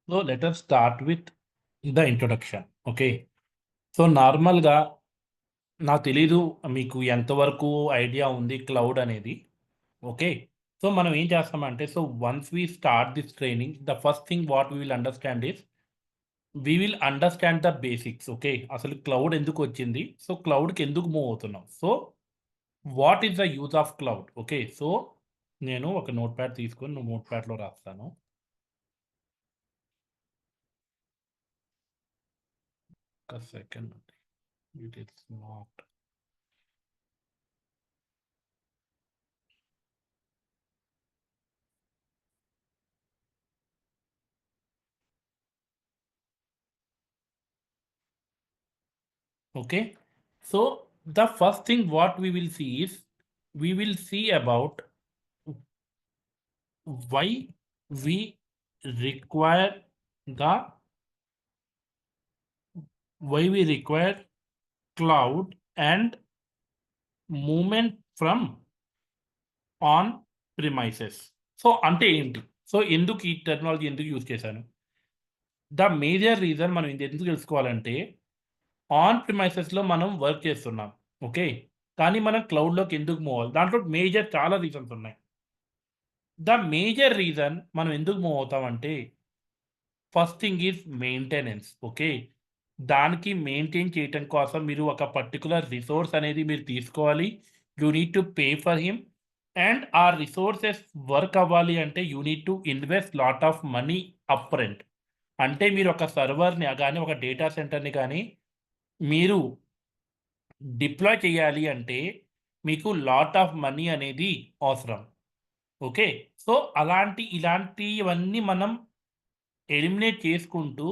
So let us start with the introduction. Okay. So నార్మల్‌గా నాకు తెలీదు మీకు ఎంతవరకు ఐడియా ఉంది క్లౌడ్ అనేది. ఓకే. సో మనం ఏం చేస్తామంటే once we start this training the first thing what we will understand is we will understand the basics. Okay. అసలు క్లౌడ్ ఎందుకొచ్చింది? సో క్లౌడ్‌కి ఎందుకు మూవ్ అవుతున్నాం? So what is the use of cloud? Okay. So నేను ఒక notepad తీసుకొని నోట్‌ప్యాడ్‌లో రాస్తాను. ఒక్క సెకండ్ అండి. It is not okay. So the first thing what we will see is we will see about why we require the why we require cloud and movement from on premises. So అంటే ఏంటి? So ఎందుకు ఈ technology ఎందుకు use చేశాను? The major reason మనం ఇది ఎందుకు తెలుసుకోవాలంటే ఆన్ ప్రిమైసెస్‌లో మనం వర్క్ చేస్తున్నాం. ఓకే. కానీ మనం క్లౌడ్‌లోకి ఎందుకు మూవ్ అవ్వాలి? దాంట్లో మేజర్ చాలా రీజన్స్ ఉన్నాయి. ద మేజర్ రీజన్ మనం ఎందుకు మూవ్ అవుతామంటే, first thing is maintenance. Okay. దానికి మెయింటైన్ చేయటం కోసం మీరు ఒక పర్టిక్యులర్ రిసోర్స్ అనేది మీరు తీసుకోవాలి. You need to pay for him. And ఆ రిసోర్సెస్ వర్క్ అవ్వాలి అంటే you need to invest lot of money upfront. అంటే మీరు ఒక సర్వర్‌ని గాని, ఒక డేటా సెంటర్‌ని గాని మీరు డిప్లాయ్ చేయాలి అంటే మీకు లాట్ ఆఫ్ మనీ అనేది అవసరం. ఓకే. సో, ఇలాంటివన్నీ మనం ఎలిమినేట్ చేసుకుంటూ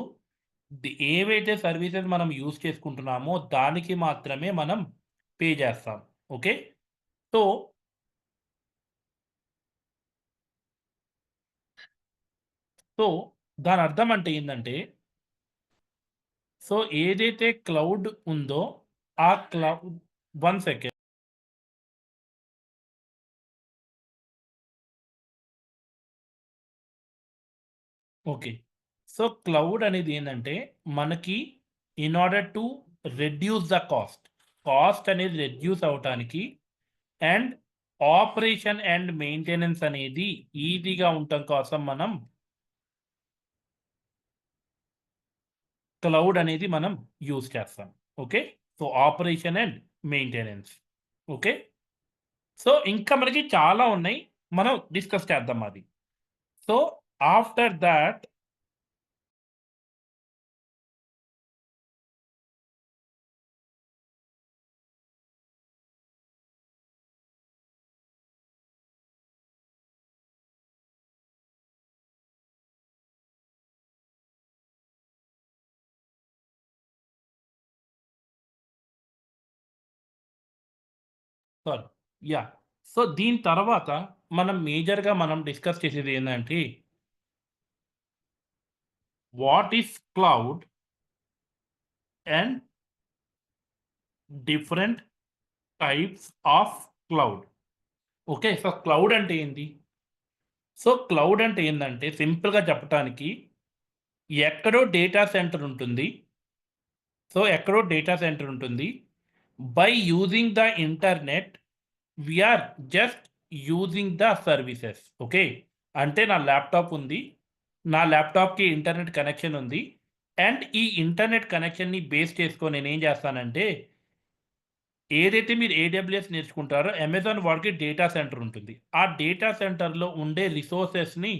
ఏవైతే సర్వీసెస్ మనం యూజ్ చేసుకుంటున్నామో దానికి మాత్రమే మనం పే చేస్తాం. ఓకే. సో, సో దాని అర్థం అంటే ఏందంటే, ఏదైతే క్లౌడ్ ఉందో ఆ cloud one second. Okay. So, cloud అనేది ఏందంటే మనకి in order to reduce the cost. Cost అనేది రెడ్యూస్ అవ్వటానికి అండ్ ఆపరేషన్ అండ్ మెయింటెనెన్స్ అనేది ఈజీగా ఉండటం కోసం మనం క్లౌడ్ అనేది మనం యూజ్ చేస్తాం. Okay. So, operation and maintenance. Okay. So, ఇంకా మనకి చాలా ఉన్నాయి. మనం డిస్కస్ చేద్దాం అది. So, after that sorry. Yeah! So, దీని తర్వాత మనం మేజర్‌గా మనం డిస్కస్ చేసేది ఏందంటే what is cloud and different types of cloud. Okay. So, cloud అంటే ఏంటి? సో, క్లౌడ్ అంటే ఏందంటే సింపుల్‌గా చెప్పటానికి ఎక్కడో డేటా సెంటర్ ఉంటుంది. సో, ఎక్కడో డేటా సెంటర్ ఉంటుంది. By using the internet we are just using the services. Okay. అంటే నా ల్యాప్‌టాప్ ఉంది. నా ల్యాప్‌టాప్‌కి ఇంటర్నెట్ కనెక్షన్ ఉంది. అండ్ ఈ ఇంటర్నెట్ కనెక్షన్‌ని బేస్ చేసుకొని నేనేం చేస్తానంటే ఏదైతే మీరు ఏడబ్ల్యూఎస్ నేర్చుకుంటారో అమెజాన్ వాడికి డేటా సెంటర్ ఉంటుంది. ఆ డేటా సెంటర్‌లో ఉండే రిసోర్సెస్‌ని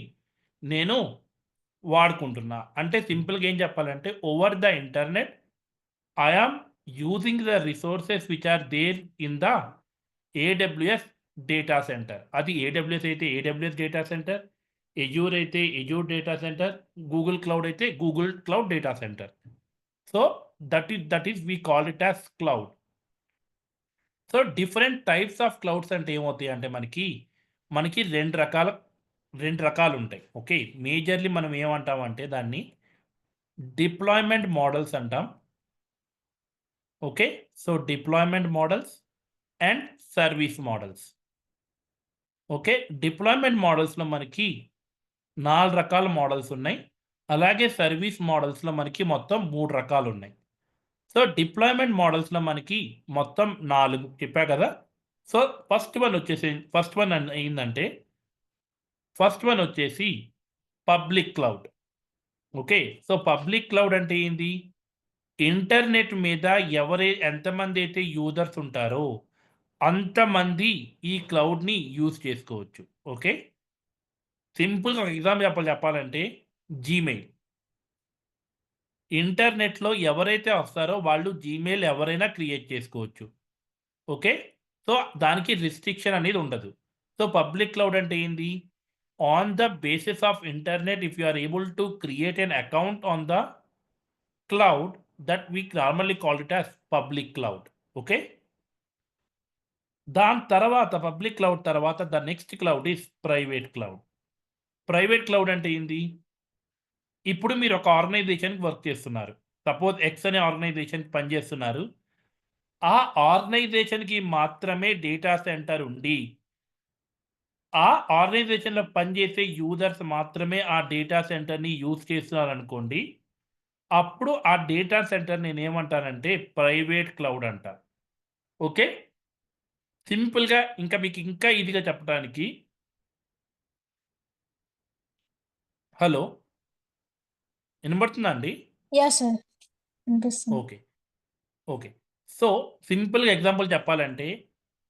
నేను వాడుకుంటున్నా. అంటే సింపుల్‌గా ఏం చెప్పాలంటే over the internet I am using the resources which are there in the AWS data centre. అది ఏడబ్ల్యూఎస్ అయితే ఏడబ్ల్యూఎస్ డేటా సెంటర్, ఎజూర్ అయితే Azure data centre, Google cloud అయితే Google cloud data centre. So, that is we call it as cloud. So, different types of clouds అంటే ఏమవుతాయి అంటే మనకి 2 రకాలుంటాయి. Okay. Majorly మనం ఏమంటామంటే దాన్ని డిప్లాయ్‌మెంట్ మోడల్స్ అంటాం. Okay. So, deployment models and service models. Okay. Deployment మోడల్స్‌లో మనకి 4 రకాల మోడల్స్ ఉన్నాయి. అలాగే సర్వీస్ మోడల్స్‌లో మనకి మొత్తం 3 రకాలున్నాయి. సో, డిప్లాయ్‌మెంట్ మోడల్స్‌లో మనకి మొత్తం 4 చెప్పా కదా! సో, ఫస్ట్ వన్ ఏందంటే, ఫస్ట్ వన్ వచ్చేసి public cloud. Okay. So, public cloud అంటే ఏంది? ఇంటర్నెట్ మీద ఎంతమందైతే యూజర్స్ ఉంటారో, అంతమంది ఈ క్లౌడ్‌ని యూజ్ చేసుకోవచ్చు. ఓకే. సింపుల్‌గా ఒక ఎగ్జాంపుల్ చెప్పాలంటే జీమెయిల్. ఇంటర్నెట్‌లో ఎవరైతే వస్తారో వాళ్ళు జీమెయిల్ ఎవరైనా క్రియేట్ చేసుకోవచ్చు. ఓకే. సో, దానికి రిస్ట్రిక్షన్ అనేది ఉండదు. సో, పబ్లిక్ క్లౌడ్ అంటే ఏంది? On the basis of internet if you are able to create an account on the cloud that we normally call it as public cloud. Okay. దాని తర్వాత public cloud తర్వాత the next cloud is private cloud. Private cloud అంటే ఏంది? ఇప్పుడు మీరు ఒక ఆర్గనైజేషన్‌కి work చేస్తున్నారు. సపోజ్ ఎక్స్ అనే ఆర్గనైజేషన్‌కి పనిచేస్తున్నారు. ఆ ఆర్గనైజేషన్‌కి మాత్రమే డేటా సెంటర్ ఉండి, ఆ ఆర్గనైజేషన్‌లో పనిచేసే యూజర్స్ మాత్రమే ఆ డేటా సెంటర్‌ని యూజ్ చేస్తున్నారనుకోండి. అప్పుడు ఆ డేటా సెంటర్ నేనేమంటానంటే ప్రైవేట్ క్లౌడ్ అంటా. ఓకే. సింపుల్‌గా ఇంకా మీకు ఇంకా ఈజీగా చెప్పడానికి హలో! వినబడుతుందా అండి? యాహ్! సార్. వినిపిస్తుంది. ఓకే. ఓకే. సో, సింపుల్‌గా ఎగ్జాంపుల్ చెప్పాలంటే,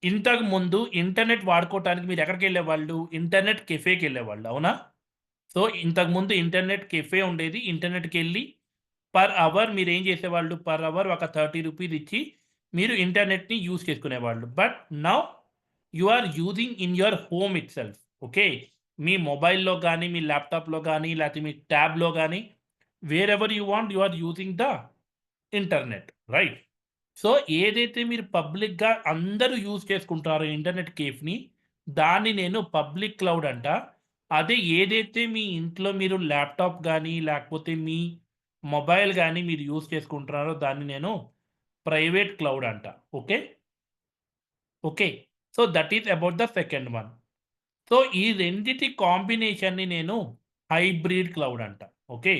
ఇంతకుముందు ఇంటర్నెట్ వాడుకోవటానికి మీరెక్కడికెళ్ళేవాళ్ళు? ఇంటర్నెట్ కెఫేకెళ్ళేవాళ్ళు. అవునా? సో, ఇంతకుముందు ఇంటర్నెట్ కెఫే ఉండేది. ఇంటర్నెట్‌కెళ్ళి పర్ అవర్ మీరేం చేసేవాళ్ళు? పర్ అవర్ ఒక ₹30 ఇచ్చి మీరు ఇంటర్నెట్‌ని యూజ్ చేసుకునేవాళ్ళు. But now you are using in your home itself. Okay. మీ మొబైల్‌లో గాని, మీ ల్యాప్‌టాప్‌లో గాని, లేతే మీ ట్యాబ్‌లో గాని wherever you want you are using the internet. Right? So, ఏదైతే మీరు పబ్లిక్‌గా అందరూ యూజ్ చేసుకుంటారో ఇంటర్నెట్ కేఫ్‌ని, దాన్ని నేను పబ్లిక్ క్లౌడ్ అంటా. అదే ఏదైతే మీ ఇంట్లో మీరు ల్యాప్‌టాప్ గానీ, లేకపోతే మీ మొబైల్ గానీ మీరు యూజ్ చేసుకుంటున్నారో దాన్ని నేను ప్రైవేట్ క్లౌడ్ అంటా. Okay. Okay. So, that is about the second one. So, ఈ రెండిటి కాంబినేషన్‌ని నేను హైబ్రిడ్ క్లౌడ్ అంటా. Okay.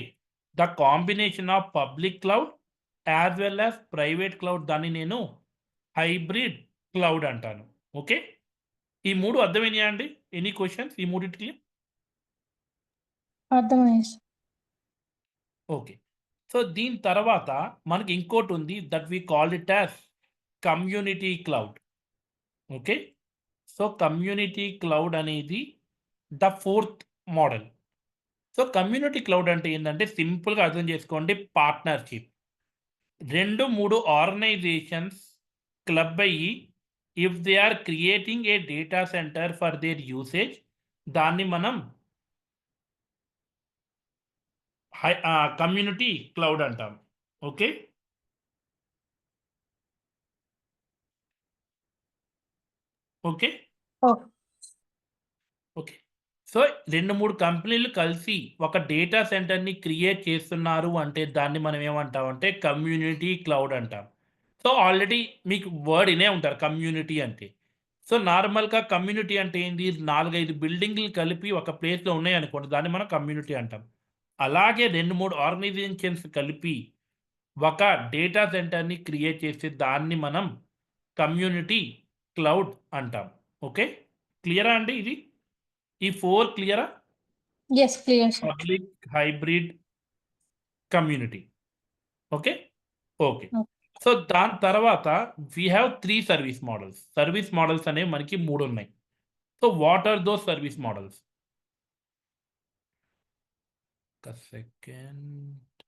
The combination of public cloud as well as private cloud దాన్ని నేను హైబ్రిడ్ క్లౌడ్ అంటాను. ఓకే. ఈ 3 అర్థమైనయా అండి? ఎనీ క్వెషన్స్ ఈ మూడిటికి? అర్థమైంది సార్. ఓకే. సో, దీని తర్వాత మనకి ఇంకోటుంది that we call it as community cloud. Okay. So, community cloud అనేది the fourth model. So, community cloud అంటే ఏందంటే సింపుల్‌గా అర్థం చేసుకోండి పార్ట్నర్‌షిప్. 2, 3 ఆర్గనైజేషన్స్ క్లబ్ అయ్యి if they are creating a data centre for their usage దాన్ని మనం కమ్యూనిటీ క్లౌడ్ అంటాం. Okay. Okay. Okay. Okay. So, 2, 3 కంపెనీలు కలిసి ఒక డేటా సెంటర్‌ని క్రియేట్ చేస్తున్నారు అంటే దాన్ని మనం ఏమంటామంటే కమ్యూనిటీ క్లౌడ్ అంటాం. సో, ఆల్రెడీ మీకు వర్డ్ ఇనే ఉంటారు కమ్యూనిటీ అంటే. సో, నార్మల్‌గా కమ్యూనిటీ అంటే ఏంది? 4, 5 బిల్డింగులు కలిపి ఒక ప్లేస్‌లో ఉన్నాయనుకోండి దాన్ని మనం కమ్యూనిటీ అంటాం. అలాగే 2, 3 ఆర్గనైజేషన్స్ కలిపి ఒక డేటా సెంటర్‌ని క్రియేట్ చేస్తే దాన్ని మనం కమ్యూనిటీ క్లౌడ్ అంటాం. ఓకే. క్లియరా అండి ఇది? ఈ 4 క్లియరా? Yes. Clear sir. Public, hybrid, community. Okay. Okay. Okay. So, దాని తర్వాత we have 3 service models. Service models అనేవి మనకి 3 ఉన్నాయి. So, what are those service models? ఒక్క సెకండ్.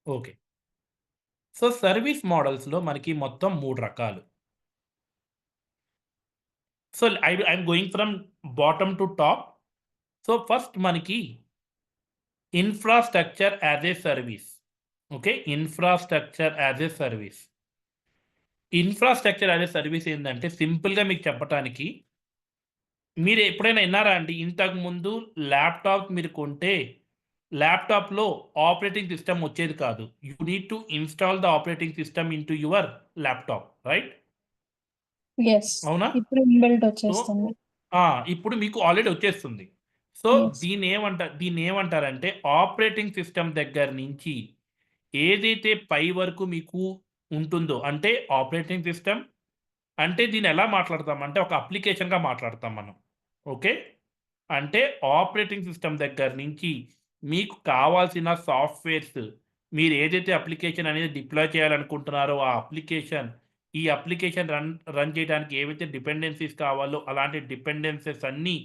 ఓకే. సో, సర్వీస్ మోడల్స్‌లో మనకి మొత్తం 3 రకాలు. So, I'm going from bottom to top. So, first మనకి infrastructure as a service. Okay. Infrastructure as a service. Infrastructure as a service ఏందంటే సింపుల్‌గా మీకు చెప్పటానికి మీరు ఎప్పుడైనా ఇన్నారా అండి? ఇంతకుముందు ల్యాప్‌టాప్ మీరు కొంటే ల్యాప్‌టాప్‌లో ఆపరేటింగ్ సిస్టమ్ వచ్చేది కాదు. You need to install the operating system into your laptop. Right? Yes. అవునా? ఇప్పుడు ఇన్‌బిల్ట్ సో వచ్చేస్తుంది. ఆ! ఇప్పుడు మీకు ఆల్రెడీ వచ్చేస్తుంది. So Yes. దీన్ని ఏమంటారంటే ఆపరేటింగ్ సిస్టమ్ దగ్గర నుంచి ఏదైతే పై వరకు మీకు ఉంటుందో, అంటే ఆపరేటింగ్ సిస్టమ్ అంటే దీన్ని ఎలా మాట్లాడతాం అంటే ఒక అప్లికేషన్గా మాట్లాడతాం మనం. ఓకే, అంటే ఆపరేటింగ్ సిస్టమ్ దగ్గర నుంచి మీకు కావాల్సిన సాఫ్ట్వేర్స్, మీరు ఏదైతే అప్లికేషన్ అనేది డిప్లాయ్ చేయాలనుకుంటున్నారో ఆ అప్లికేషన్, ఈ అప్లికేషన్ రన్ చేయడానికి ఏవైతే డిపెండెన్సీస్ కావాలో అలాంటి డిపెండెన్సీస్ అన్నీ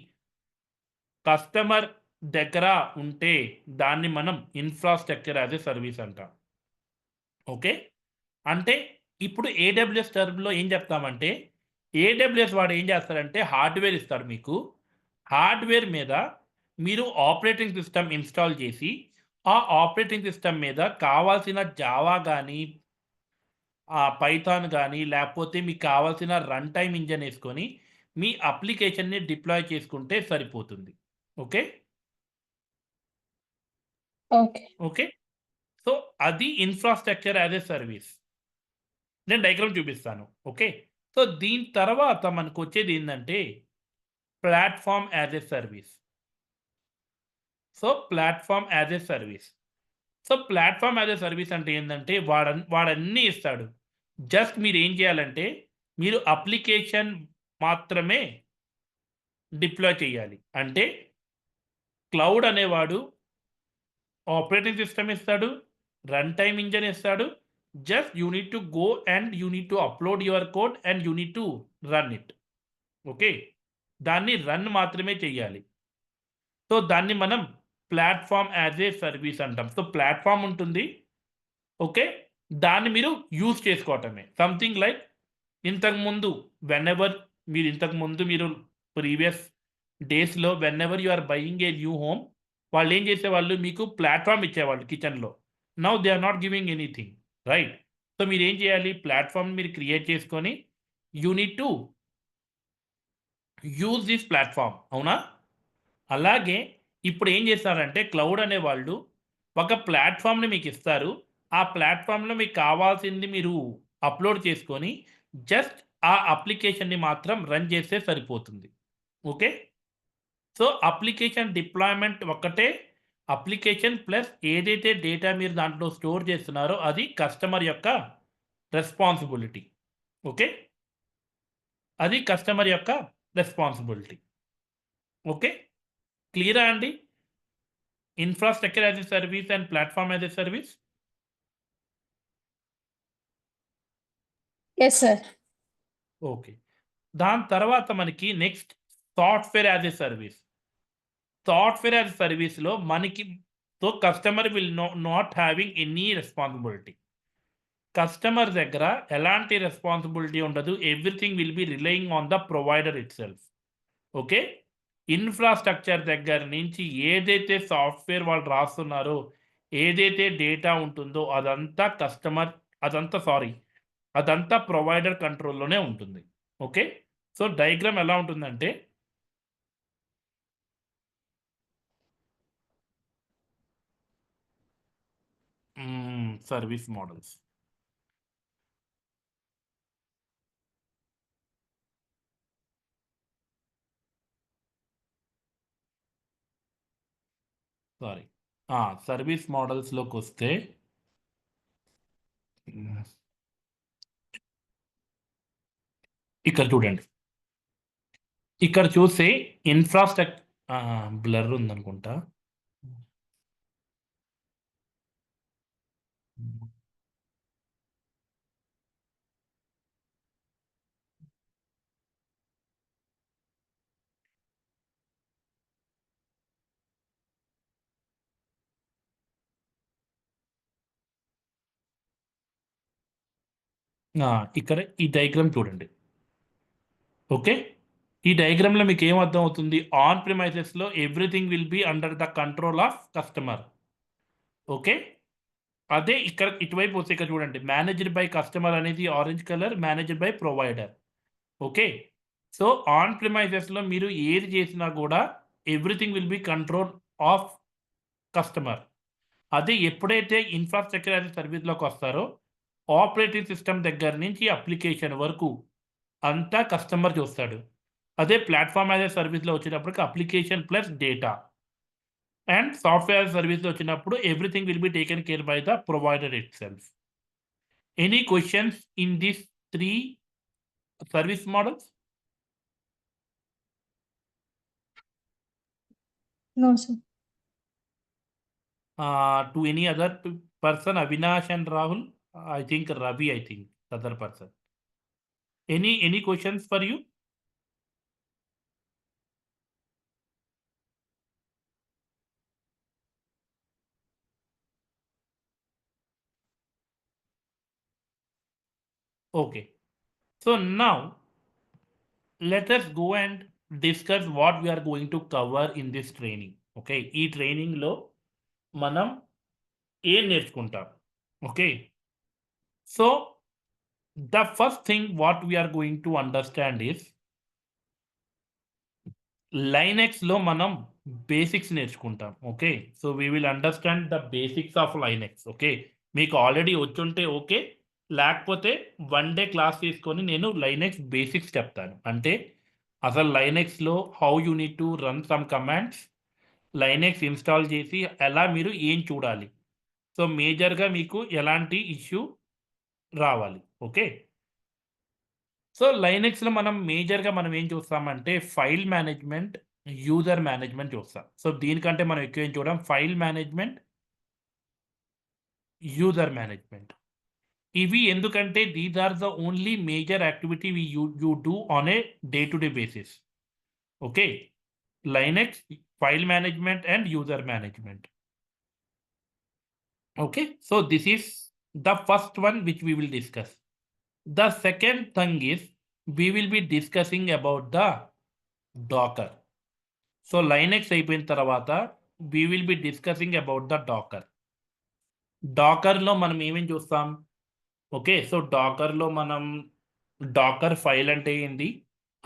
కస్టమర్ దగ్గర ఉంటే దాన్ని మనం ఇన్ఫ్రాస్ట్రక్చర్ యాజ్ ఎ సర్వీస్ అంటాం. ఓకే, అంటే ఇప్పుడు ఏడబ్ల్యూఎస్ టర్మ్‌లో ఏం చెప్తామంటే, ఏడబ్ల్యూఎస్ వాడు ఏం చేస్తాడంటే హార్డ్‌వేర్ ఇస్తాడు మీకు. హార్డ్‌వేర్ మీద మీరు ఆపరేటింగ్ సిస్టమ్ ఇన్‌స్టాల్ చేసి, ఆ ఆపరేటింగ్ సిస్టమ్ మీద కావాల్సిన జావా గానీ, పైథాన్ గానీ, లేకపోతే మీకు కావాల్సిన రన్ టైమ్ ఇంజిన్ యేసుకొని, మీ అప్లికేషన్‌ని డిప్లాయ్ చేసుకుంటే సరిపోతుంది. ఓకే. Okay. ఓకే. సో, అది ఇన్ఫ్రాస్ట్రక్చర్ యాజ్ ఎ సర్వీస్. నేను డయాగ్రామ్ చూపిస్తాను. ఓకే. సో, దీని తర్వాత మనకొచ్చేదేందంటే platform as a service. So, platform as a service. So, platform as a service అంటే ఏందంటే వాడన్నీ ఇస్తాడు. జస్ట్ మీరేం చేయాలంటే మీరు అప్లికేషన్ మాత్రమే డిప్లాయ్ చేయాలి. అంటే క్లౌడ్ అనేవాడు ఆపరేటింగ్ సిస్టమ్ ఇస్తాడు, రన్ టైమ్ ఇంజిన్ ఇస్తాడు. Just you need to go and you need to upload your code and you need to run it. Okay. దాన్ని రన్ మాత్రమే చేయాలి. సో, దాన్ని మనం ప్లాట్‌ఫార్మ్ యాజ్ ఎ సర్వీస్ అంటాం. So, platform ఉంటుంది. Okay. దాన్ని మీరు యూజ్ చేసుకోవటమే. సంథింగ్ లైక్ ఇంతకుముందు మీరు ప్రీవియస్ డేస్‌లో whenever you are buying a new home, వాళ్ళేం చేసేవాళ్ళు మీకు ప్లాట్‌ఫార్మ్ ఇచ్చేవాళ్ళు కిచెన్‌లో. Now they are not giving anything. Right. So, మీరేం చేయాలి? ప్లాట్‌ఫార్మ్ మీరు క్రియేట్ చేసుకొని you need to use this platform. అవునా? అలాగే ఇప్పుడేం చేస్తారంటే క్లౌడ్ అనేవాళ్ళు ఒక ప్లాట్‌ఫార్మ్‌ని మీకిస్తారు. ఆ ప్లాట్‌ఫార్మ్‌లో మీకు కావాల్సింది మీరు అప్‌లోడ్ చేసుకొని జస్ట్ ఆ అప్లికేషన్‌ని మాత్రం రన్ చేస్తే సరిపోతుంది. ఓకే. సో, అప్లికేషన్ డిప్లాయ్‌మెంట్ ఒక్కటే. అప్లికేషన్ ప్లస్ ఏదైతే డేటా మీరు దాంట్లో స్టోర్ చేస్తున్నారో అది కస్టమర్ యొక్క రెస్పాన్సిబిలిటీ. ఓకే. అది కస్టమర్ యొక్క రెస్పాన్సిబిలిటీ. ఓకే. క్లియరా అండి? Infrastructure as a service and platform as a service. Yes, sir. Okay. దాని తర్వాత మనకి next software as a service. Software as a సర్వీస్‌లో మనకి so, customer will not having any responsibility. Customer దగ్గర ఎలాంటి రెస్పాన్సిబిలిటీ ఉండదు. Everything will B relying on the provider itself. Okay. Infrastructure దగ్గర నుంచి ఏదైతే సాఫ్ట్‌వేర్ వాళ్ళు రాస్తున్నారో, ఏదైతే డేటా ఉంటుందో అదంతా ప్రొవైడర్ కంట్రోల్‌లోనే ఉంటుంది. ఓకే. సో, డయాగ్రామ్ ఎలా ఉంటుందంటే సర్వీస్ మోడల్స్. సారీ. సర్వీస్ మోడల్స్‌లోకొస్తే హ్మ్. ఇక్కడ చూడండి. ఇక్కడ చూస్తే బ్లర్ ఉందనుకుంటా. ఇక్కడ ఈ డయాగ్రామ్ చూడండి. ఓకే. ఈ డయాగ్రామ్‌లో మీకేం అర్థమవుతుంది? ఆన్ ప్రిమైసెస్‌లో everything will be under the control of customer. Okay. అదే ఇక్కడ ఇటువైపు వస్తే ఇక్కడ చూడండి. మేనేజ్డ్ బై కస్టమర్ అనేది orange colour, managed by provider. Okay. So, on ప్రిమైసెస్‌లో మీరు ఏది చేసినా గూడా everything will be control of customer. అదే ఎప్పుడైతే ఇన్ఫ్రాస్ట్రక్చర్ యాస్ ఎ సర్వీస్‌లోకొస్తారో ఆపరేటింగ్ సిస్టమ్ దగ్గర నుంచి అప్లికేషన్ వరకు అంతా కస్టమర్ చూస్తాడు. అదే ప్లాట్ఫామ్ యాజ్ ఎ సర్వీస్లో వచ్చేటప్పటికి application plus data and software as సర్వీస్లో వచ్చినప్పుడు everything will be taken care bye the provider it self. Any questions in this 3 service models? No, sir. To any other person, Avinash and Rahul? I think Ravi, the other person. Any questions for you? Okay. So now let us go and discuss what we are going to cover in this training. Okay. ఈ training లో మనం ఏం నేర్చుకుంటాం? Okay. So the first thing what we are going to understand is లైనెక్స్లో మనం basics నేర్చుకుంటాం. Okay. So we will understand the basics of Linux. Okay. మీకు already వచ్చుంటే okay, లేకపోతే 1 డే క్లాస్ తీసుకొని నేను లైనెక్స్ బేసిక్స్ చెప్తాను. అంటే అసలు లైనెక్స్లో how you need to run some commands, Linux install చేసి ఎలా మీరు ఏం చూడాలి, సో మేజర్గా మీకు ఎలాంటి ఇష్యూ రావాలి. ఓకే. సో లైనెక్స్లో మనం మేజర్గా మనం ఏం చూస్తామంటే ఫైల్ మేనేజ్మెంట్, యూజర్ మేనేజ్మెంట్ చూస్తాం. సో దీనికంటే మనం ఎక్కువ ఏం చూడం, ఫైల్ మేనేజ్మెంట్, యూజర్ మేనేజ్మెంట్. ఇవి ఎందుకంటే these are the only major activity you do on a day to day basis. Okay. Linux, file management and user management. Okay. So this is the first one which we will discuss. The second thing is we will be discussing about the Docker. So Linux అయిపోయిన తర్వాత we will be discussing about the Docker. డాకర్లో మనం ఏమేమి చూస్తాం? Okay. So డాకర్లో మనం Dakar file అంటే ఏంది,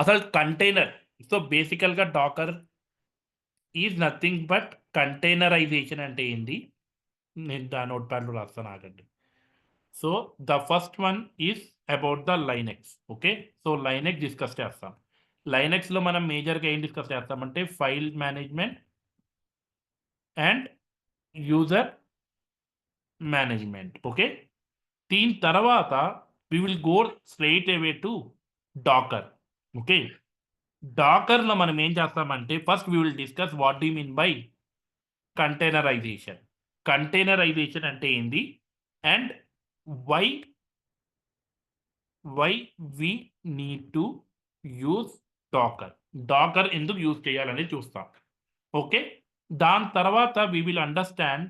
అసలు container. So బేసికల్గా Docker is nothing but containerization అంటే ఏంది, నేను దా నోట్ ప్యాడ్లో రాస్తాను, ఆగండి. So the first one is about the Linux. Okay. So Linux discuss చేస్తాం. లైనెక్స్లో మనం మేజర్గా ఏం డిస్కస్ చేస్తామంటే file management and user management. Okay. దీని తర్వాత we will go straight away to Docker. Okay. డాకర్లో మనం ఏం చేస్తామంటే first we will discuss what do mean by containerization. Containerization అంటే ఏంది and why we need to use Docker ఎందుకు use చేయాలని చూస్తాం. ఓకే. దాని తర్వాత we will understand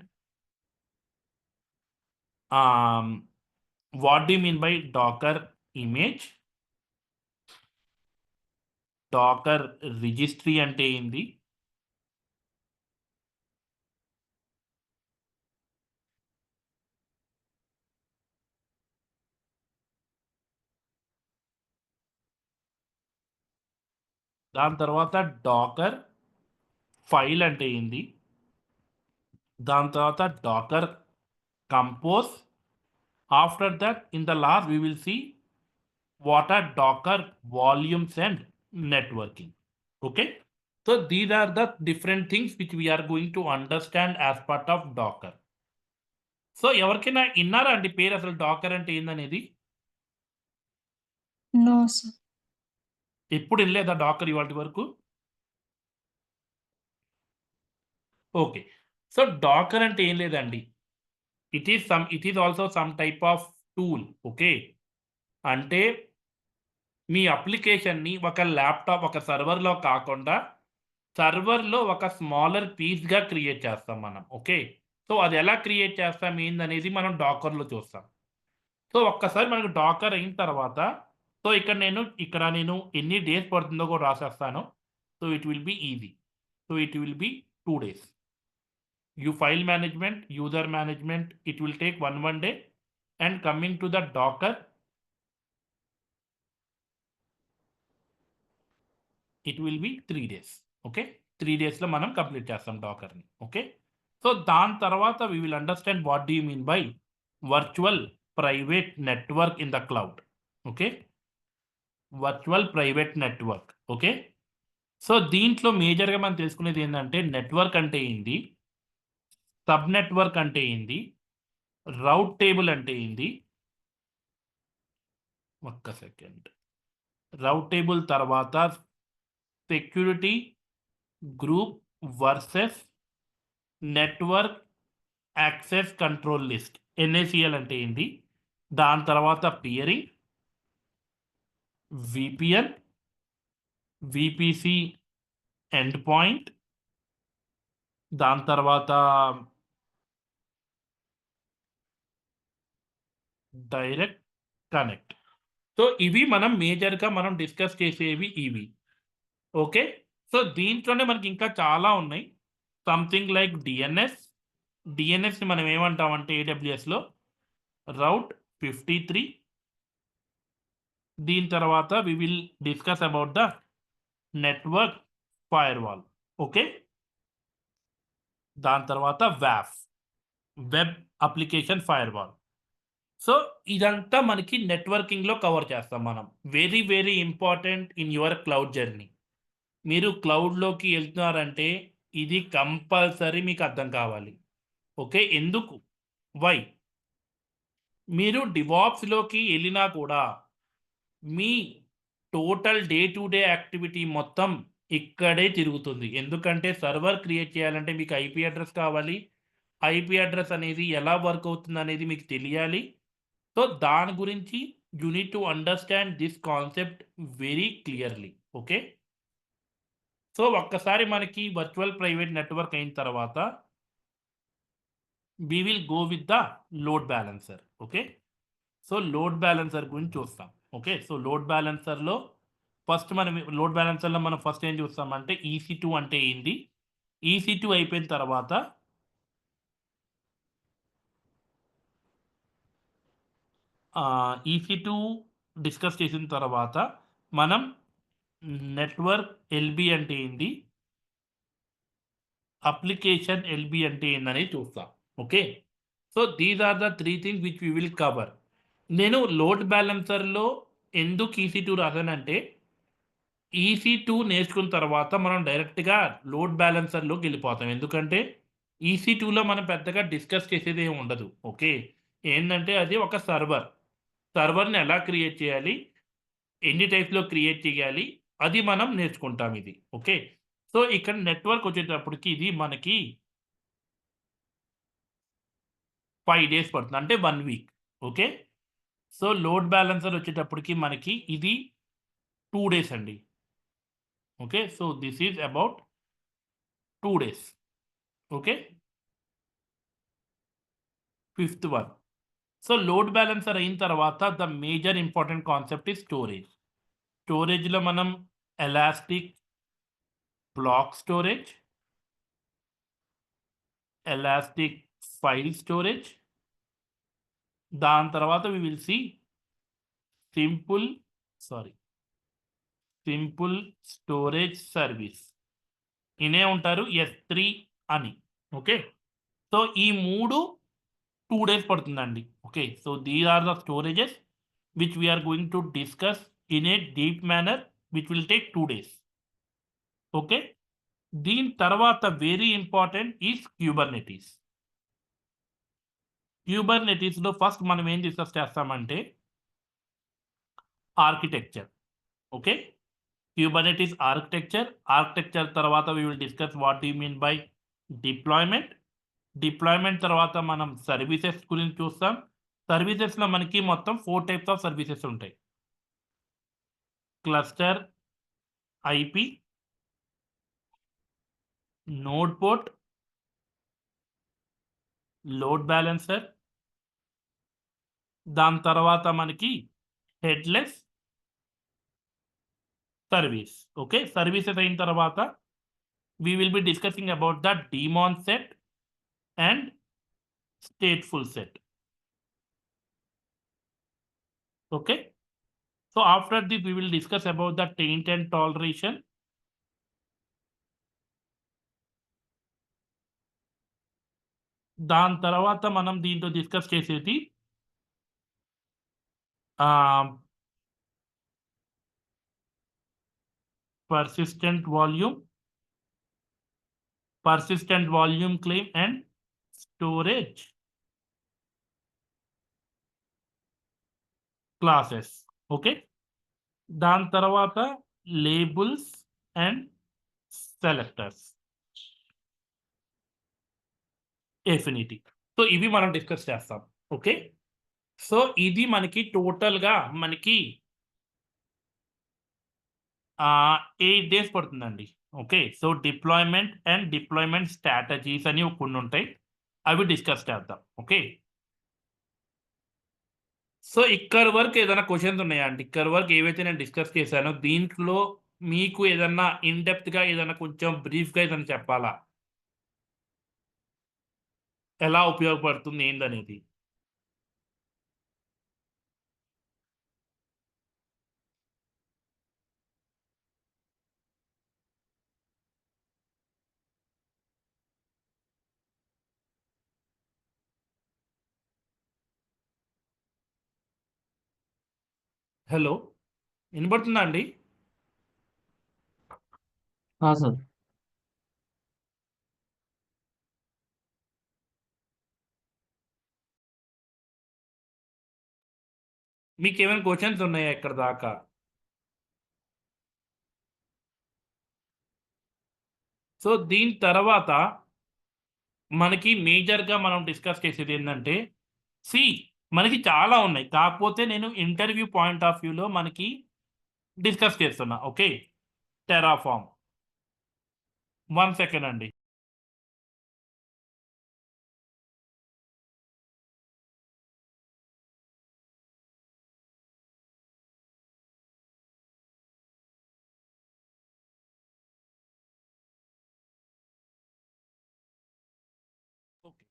what do you mean by docker image, Docker registry అంటే ఏంది, దాని తర్వాత డాకర్ ఫైల్ అంటే ఏంది, దాని తర్వాత Docker compose. After that in the last we will see what are docker volumes and networking. Okay. So these are the different things which we are going to understand as part of docker. So ఎవరికైనా విన్నారా అండి పేరు అసలు Dakar అంటే ఏందనేది? No, sir. ఎప్పుడు వినలేదా Dakar ఇవాటి వరకు? ఓకే. సో డాకర్ అంటే ఏం లేదండి, it is also some type of tool. Okay. అంటే మీ అప్లికేషన్ని ఒక ల్యాప్టాప్, ఒక సర్వర్లో కాకుండా సర్వర్లో ఒక స్మాలర్ పీస్గా క్రియేట్ చేస్తాం మనం. ఓకే. సో అది ఎలా క్రియేట్ చేస్తాం ఏందనేది మనం డాకర్లో చూస్తాం. సో ఒక్కసారి మనకు డాకర్ అయిన తర్వాత సో ఇక్కడ నేను ఎన్ని డేస్ పడుతుందో కూడా రాసేస్తాను. So it will be easy. So it will be 2 days. You file management, user management, it will take one day, and coming to the Docker, it will be 3 days. Okay. 3 days లో మనం complete చేస్తాం డాకర్ని. Okay. So దాని తర్వాత we will understand what do you mean by virtual private network in the cloud. Okay. Virtual private network. Okay. So దీంట్లో మేజర్‌గా మనం తెలుసుకునేది ఏందంటే నెట్వర్క్ అంటే ఏంది? సబ్ నెట్వర్క్ అంటే ఏంది? రౌట్ టేబుల్ అంటే ఏంది? ఒక్క సెకండ్. రౌట్ టేబుల్ తర్వాత security group versus network access control list. NACL అంటే ఏంటి? దాని తర్వాత పియరింగ్, వీపీఎన్, వీపీసీ ఎండ్ పాయింట్, దాని తర్వాత డైరెక్ట్ కనెక్ట్. సో ఇవి మనం మేజర్‌గా మనం డిస్కస్ చేసేవి ఇవి. ఓకే. సో దీంట్లోనే మనకి ఇంకా చాలా ఉన్నాయి. Something like DNS. డీఎన్ఎస్‌ని మనం ఏమంటామంటే ఏడబ్ల్యూఎస్‌లో రౌట్ 53. దీని తర్వాత we will discuss about the network firewall. Okay. దాని తర్వాత వాఫ్. Web application firewall. సో ఇదంతా మనకి నెట్వర్కింగ్‌లో కవర్ చేస్తాం మనం. Very, very important in your cloud journey. మీరు క్లౌడ్‌లోకి ఎళ్తున్నారంటే ఇది కంపల్సరీ మీకు అర్థం కావాలి. ఓకే. ఎందుకు? వై? మీరు డివాప్స్‌లోకి ఎళ్ళినా కూడా మీ total day to day activity మొత్తం ఇక్కడే తిరుగుతుంది. ఎందుకంటే సర్వర్ క్రియేట్ చేయాలంటే మీకు ఐపీ అడ్రెస్ కావాలి. ఐపీ అడ్రెస్ అనేది ఎలా వర్క్ అవుతుందనేది మీకు తెలియాలి. సో దాని గురించి you need to understand this concept very clearly. Okay. So ఒక్కసారి మనకి వర్చువల్ ప్రైవేట్ నెట్వర్క్ అయిన తర్వాత we will go with the load balancer. Okay. So load balancer గురించి చూస్తాం. ఓకే. సో లోడ్ బ్యాలెన్సర్‌లో ఫస్ట్ మనం లోడ్ బ్యాలెన్సర్‌లో మనం ఫస్ట్ ఏం చూస్తామంటే ఈసీ2 అంటే ఏంది? ఈసీ2 అయిపోయిన తర్వాత ఈసీ2 డిస్కస్ చేసిన తర్వాత మనం నెట్వర్క్ ఎల్‌బీ అంటే ఏంది? అప్లికేషన్ ఎల్‌బీ అంటే ఏందనేది చూస్తాం. Okay. So these are the 3 things which we will cover. నేను లోడ్ బ్యాలెన్సర్‌లో ఎందుకు ఈసీ2 రాసానంటే ఈసీ2 నేర్చుకున్న తర్వాత మనం డైరెక్ట్‌గా లోడ్ బ్యాలెన్సర్‌లోకి ఎళ్ళిపోతాం. ఎందుకంటే ఈసీ2లో మనం పెద్దగా డిస్కస్ చేసేది ఏమి ఉండదు. ఓకే. ఏందంటే అది ఒక సర్వర్. సర్వర్‌ని ఎలా క్రియేట్ చేయాలి? ఎన్ని టైప్స్‌లో క్రియేట్ చేయాలి? అది మనం నేర్చుకుంటాం ఇది. ఓకే. సో ఇక్కడ నెట్వర్క్ వచ్చేటప్పటికి ఇది మనకి 5 డేస్ పడుతుంది. అంటే 1 week. Okay. So load balancer వచ్చేటప్పటికి మనకి ఇది 2 డేస్ అండి. Okay. So this is about 2 days. Okay. Fifth one. So load balancer అయిన తర్వాత the major important concept is storage. స్టోరేజ్‌లో మనం elastic block storage, elastic file storage, దాని తర్వాత we will see simple sorry simple storage service. ఇనే ఉంటారు S3 అని. Okay. So ఈ 3 2 డేస్ పడుతుందండి. Okay. So these are the storages which we are going to discuss in a deep manner which will take 2 days. Okay. దీని తర్వాత very important is Kubernetes. క్యూబర్నెటీస్‌లో first మనం ఏం డిస్కస్ చేస్తామంటే architecture. Okay. Kubernetes architecture. Architecture తర్వాత we will discuss what do you mean by deployment. Deployment తర్వాత మనం services గురించి చూస్తాం. సర్వీసెస్‌లో మనకి మొత్తం 4 టైప్స్ ఆఫ్ సర్వీసెస్ ఉంటాయి. Cluster IP, node port, load balancer, దాని తర్వాత మనకి హెడ్‌లెస్ సర్వీస్. ఓకే. సర్వీసెస్ అయిన తర్వాత we will be discussing about the daemon set and stateful set. Okay. So after this we will discuss about the taint and toleration. దాని తర్వాత మనం దీంట్లో discuss చేసేది ఆహ్, persistent volume claim and storage classes. Okay. దాని తర్వాత labels and selectors, affinity. So ఇవి మనం డిస్కస్ చేస్తాం. ఓకే. సో ఇది మనకి టోటల్‌గా మనకి 8 డేస్ పడుతుందండి. ఓకే. సో డిప్లాయ్‌మెంట్ స్ట్రాటజీస్ అని కొన్నుంటాయి. అవి డిస్కస్ చేద్దాం. ఓకే. సో ఇక్కడి వరకు ఏదైనా క్వెషన్స్ ఉన్నాయా అండి? ఇక్కడి వరకు ఏవైతే నేను డిస్కస్ చేశానో దీంట్లో మీకు ఏదన్నా ఇన్ డెప్త్‌గా ఏదన్నా కొంచెం బ్రీఫ్‌గా ఏదైనా చెప్పాలా? ఎలా ఉపయోగపడుతుంది ఏందనేది? హలో! వినపడుతుందా అండి? సార్. మీకేమైనా క్వెషన్స్ ఉన్నాయా ఇక్కడి దాకా? సో దీని తర్వాత మనకి మేజర్‌గా మనం డిస్కస్ చేసేదేందంటే, మనకి చాలా ఉన్నాయి. కాకపోతే నేను ఇంటర్వ్యూ పాయింట్ ఆఫ్ వ్యూలో మనకి డిస్కస్ చేస్తున్నా. ఓకే. టెర్రాఫార్మ్. 1 సెకండ్ అండి. ఓకే.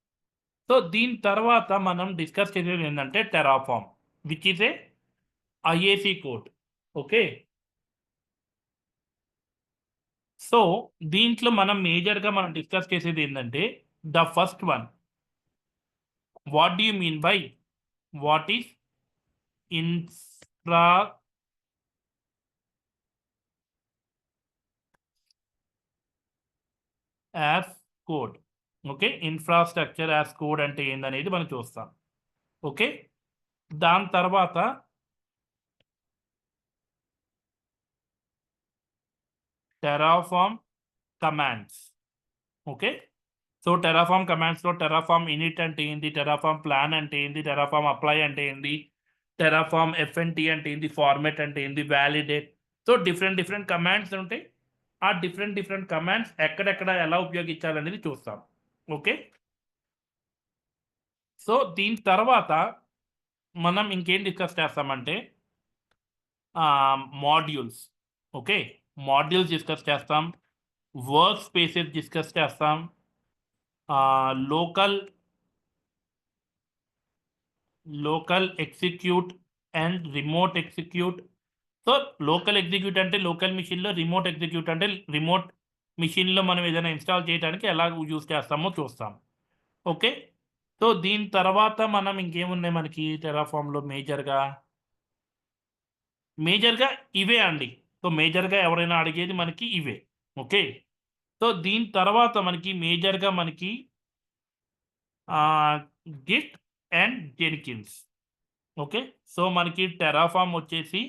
సో దీని తర్వాత మనం డిస్కస్ చేసేదేంటంటే Terraform, which is a IAC code. Okay. So దీంట్లో మనం మేజర్‌గా మనం డిస్కస్ చేసేదేంటంటే the first one, what do you mean by what is infra as code. Okay. Infrastructure as code అంటే ఏందనేది మనం చూస్తాం. ఓకే. దాని తర్వాత Terraform commands. Okay. So Terraform కమాండ్స్‌లో టెర్రాఫార్మ్ ఇనిట్ అంటే ఏంది? టెర్రాఫార్మ్ ప్లాన్ అంటే ఏంది? టెర్రాఫార్మ్ అప్లై అంటే ఏంది? టెర్రాఫార్మ్ ఎఫ్ఎన్‌టి అంటే ఏంది? ఫార్మాట్ అంటే ఏంది? వాలిడేట్. సో డిఫరెంట్ కమాండ్స్ ఉంటాయి. ఆ డిఫరెంట్ కమాండ్స్ ఎక్కడెక్కడ ఎలా ఉపయోగించాలనేది చూస్తాం. ఓకే. సో దీని తర్వాత మనం ఇంకేం డిస్కస్ చేస్తామంటే మాడ్యూల్స్. ఓకే. మాడ్యూల్స్ డిస్కస్ చేస్తాం. వర్క్ స్పేసెస్ డిస్కస్ చేస్తాం. Local execute and remote execute. So local execute అంటే లోకల్ మెషిన్‌లో, రిమోట్ ఎగ్జిక్యూట్ అంటే రిమోట్ మెషిన్‌లో మనం ఏదైనా ఇన్‌స్టాల్ చేయడానికి ఎలా యూజ్ చేస్తామో చూస్తాం. ఓకే. సో దీని తర్వాత మనం ఇంకేమున్నాయి మనకి టెర్రాఫార్మ్‌లో మేజర్‌గా ఇవే అండి. సో మేజర్‌గా ఎవరైనా అడిగేది మనకి ఇవే. ఓకే. సో దీని తర్వాత మనకి మేజర్‌గా మనకి Git and Jenkins. Okay. So మనకి టెర్రాఫార్మ్ వచ్చేసి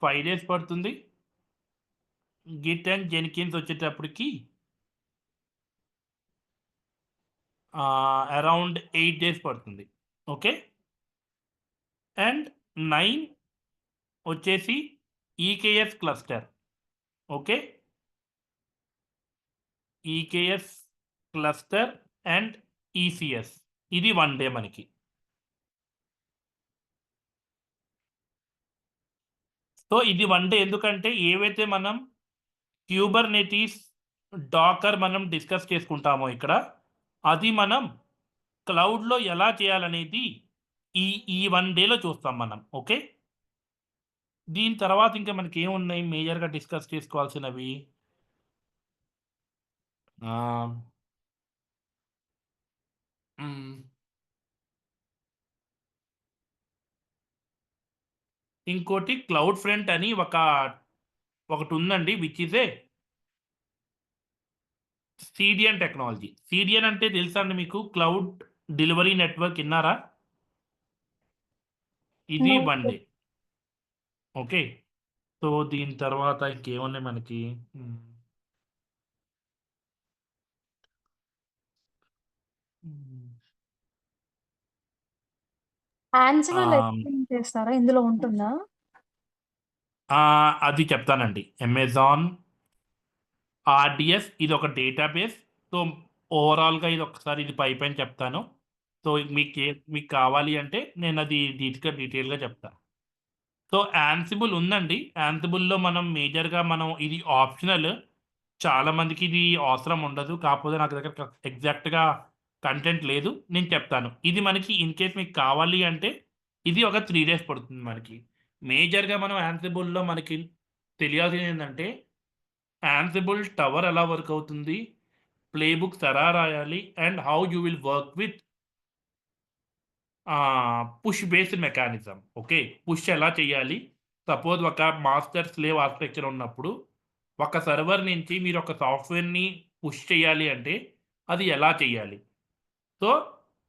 5 డేస్ పడుతుంది. గిట్ అండ్ జెన్కిన్స్ వచ్చేటప్పటికి అరౌండ్ 8 డేస్ పడుతుంది. ఓకే. అండ్ 9 వచ్చేసి EKS cluster. Okay. EKS cluster and ECS. ఇది 1 డే మనకి. సో ఇది 1 డే ఎందుకంటే ఏవైతే మనం క్యూబర్నెటీస్, డాకర్ మనం డిస్కస్ చేసుకుంటామో ఇక్కడ, అది మనం క్లౌడ్‌లో ఎలా చేయాలనేది ఈ ఈ 1 డేలో చూస్తాం మనం. ఓకే. దీని తర్వాత ఇంకా మనకేమున్నాయి మేజర్‌గా డిస్కస్ చేసుకోవాల్సినవి? ఆహ్, హ్మ్. ఇంకోటి క్లౌడ్ ఫ్రంట్ అని ఒకటుందండి. Which is a CDN technology. CDN అంటే తెలుసా అండి మీకు? క్లౌడ్ డెలివరీ నెట్వర్క్ ఇన్నారా? ఇది no one sir. Day. Okay. So, దీని తర్వాత ఇంకేమున్నాయి మనకి? హ్మ్. హ్మ్. యాన్సిబుల్ ఆహ్, ఎక్స్‌ప్లెయిన్ చేస్తారా? ఇందులో ఉంటుందా? అది చెప్తానండి. అమెజాన్ ఆర్‌డిఎస్ ఇదొక డేటాబేస్. సో, ఓవరాల్‌గా ఇది పైపైన చెప్తాను. సో, మీకు కావాలి అంటే నేనది డీటెయిల్‌గా చెప్తా. సో, యాన్సిబుల్ ఉందండి. యాన్సిబుల్‌లో మనం ఇది ఆప్షనల్. చాలా మందికి ఇది అవసరం ఉండదు. కాకపోతే నాకు దగ్గర ఎగ్జాక్ట్‌గా కంటెంట్ లేదు. నేను చెప్తాను. ఇది మనకి ఇన్‌కేస్ మీకు కావాలి అంటే ఇది ఒక 3 డేస్ పడుతుంది మనకి. మేజర్‌గా మనం యాన్సిబుల్‌లో మనకి తెలియాల్సిందేంటంటే యాన్సిబుల్ టవర్ ఎలా వర్క్ అవుతుంది? ప్లే బుక్స్ ఎలా రాయాలి? And how you will work with push based mechanism. Okay. Push ఎలా చేయాలి? సపోజ్ ఒక మాస్టర్ స్లేవ్ ఆర్కిటెక్చర్ ఉన్నప్పుడు, ఒక సర్వర్ నుంచి మీరు ఒక సాఫ్ట్‌వేర్‌ని పుష్ చేయాలి అంటే, అది ఎలా చేయాలి? సో,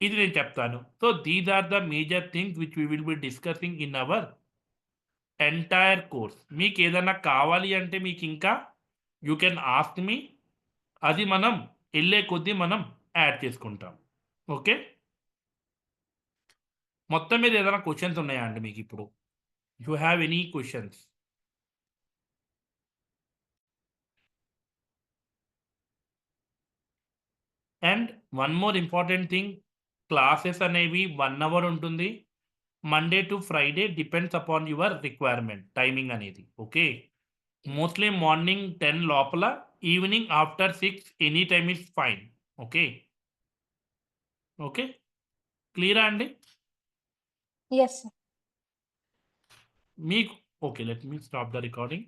ఇది నేను చెప్తాను. So, these are the major things which we will be discussing in our entire course. మీకేదన్నా కావాలి అంటే మీకింకా యూ కెన్ ఆస్క్ మీ. అది మనం ఎళ్ళే కొద్దీ మనం యాడ్ చేసుకుంటాం. ఓకే. మొత్తం మీద ఏదైనా క్వెషన్స్ ఉన్నాయా అండి మీకిప్పుడు? You have any questions? And one more important thing, classes అనేవి 1 అవర్ ఉంటుంది. Monday to Friday depends upon your requirement timing అనేది. ఓకే. మోస్ట్‌లీ మార్నింగ్ 10 లోపల, evening after 6 any time is fine. Okay. Okay. క్లియరా అండి? Yes sir. మీకు okay. Let me stop the recording.